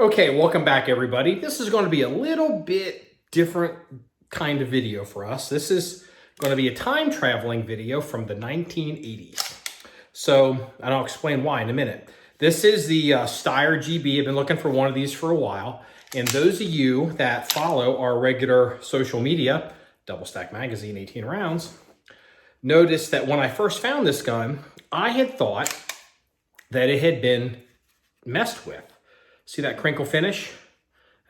Okay, welcome back everybody. This is going to be a little bit different kind of video for us. This is going to be a time traveling video from the 1980s. So, and I'll explain why in a minute. This is the Steyr GB. I've been looking for one of these for a while. And those of you that follow our regular social media, Double Stack Magazine, 18 rounds, noticed that when I first found this gun, I had thought that it had been messed with. See that crinkle finish?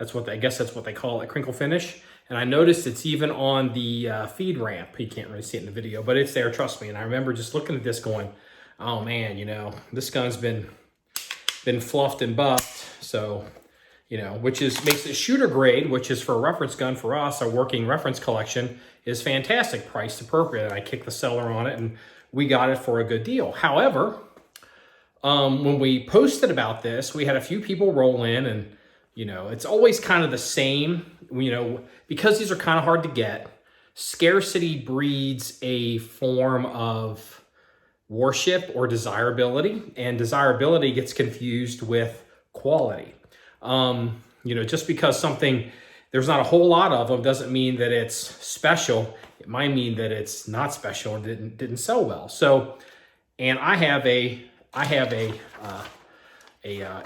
I guess that's what they call it, crinkle finish. And I noticed it's even on the feed ramp. You can't really see it in the video, but it's there, trust me. And I remember just looking at this going, oh man, this gun's been fluffed and buffed. So, which makes it shooter grade, which is for a reference gun for us, a working reference collection, is fantastic, priced appropriate. And I kicked the seller on it and we got it for a good deal. However, when we posted about this, we had a few people roll in and, it's always kind of the same, because these are kind of hard to get. Scarcity breeds a form of worship or desirability, and desirability gets confused with quality. Just because something, there's not a whole lot of them doesn't mean that it's special. It might mean that it's not special and didn't sell well. So, and I have a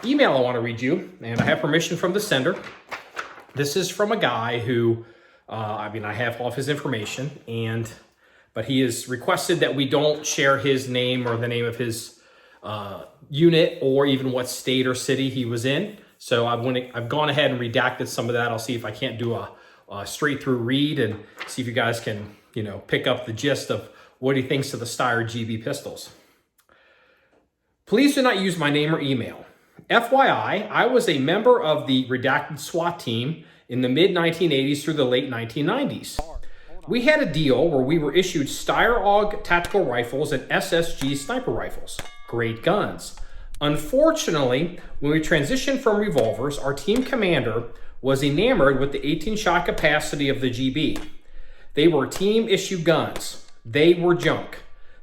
email I want to read you, and I have permission from the sender. This is from a guy who, I have all of his information, but he has requested that we don't share his name or the name of his unit or even what state or city he was in. So I've gone ahead and redacted some of that. I'll see if I can't do a straight through read and see if you guys can, pick up the gist of what he thinks of the Steyr GB pistols. Please do not use my name or email. FYI, I was a member of the redacted SWAT team in the mid-1980s through the late 1990s. We had a deal where we were issued Steyr AUG tactical rifles and SSG sniper rifles. Great guns. Unfortunately, when we transitioned from revolvers, our team commander was enamored with the 18-shot capacity of the GB. They were team-issue guns. They were junk.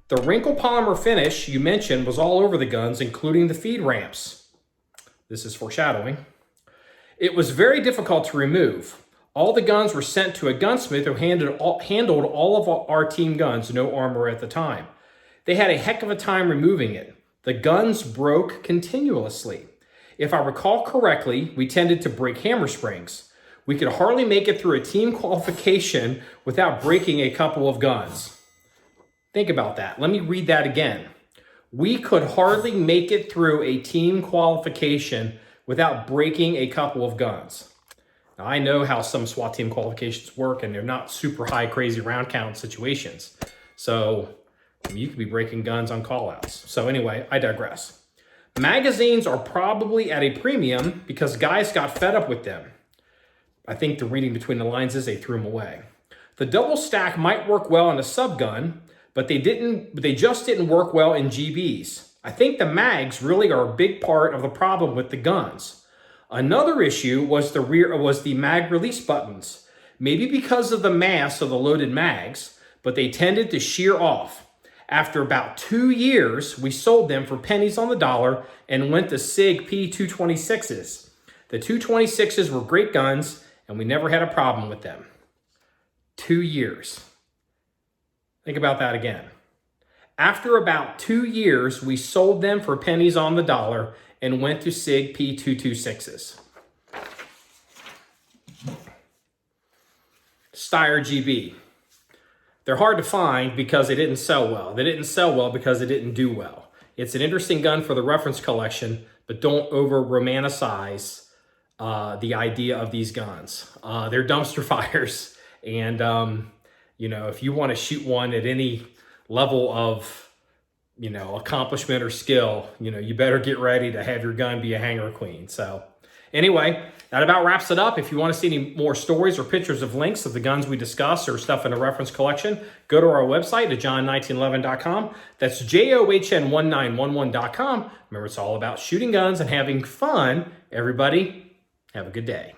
The wrinkle polymer finish you mentioned was all over the guns, including the feed ramps. This is foreshadowing. It was very difficult to remove. All the guns were sent to a gunsmith who handled all of our team guns, no Armory at the time. They had a heck of a time removing it. The guns broke continuously. If I recall correctly, we tended to break hammer springs. We could hardly make it through a team qualification without breaking a couple of guns. Think about that. Let me read that again. We could hardly make it through a team qualification without breaking a couple of guns. Now, I know how some SWAT team qualifications work, and they're not super high, crazy round count situations. So you could be breaking guns on callouts. So anyway, I digress. Magazines are probably at a premium because guys got fed up with them. I think the reading between the lines is they threw them away. The double stack might work well in a subgun, but they just didn't work well in GBs. I think the mags really are a big part of the problem with the guns. Another issue was the mag release buttons. Maybe because of the mass of the loaded mags, but they tended to shear off. After about 2 years, we sold them for pennies on the dollar and went to SIG P226s. The 226s were great guns, and we never had a problem with them. 2 years. Think about that again. After about 2 years, we sold them for pennies on the dollar and went to SIG P226s. Steyr GB. They're hard to find because they didn't sell well. They didn't sell well because they didn't do well. It's an interesting gun for the reference collection, but don't over-romanticize the idea of these guns. They're dumpster fires, and if you want to shoot one at any level of, accomplishment or skill, you better get ready to have your gun be a hanger queen. So anyway, that about wraps it up. If you want to see any more stories or pictures of links of the guns we discuss or stuff in a reference collection, go to our website at John1911.com. That's JOHN1911.com. Remember, it's all about shooting guns and having fun. Everybody, have a good day.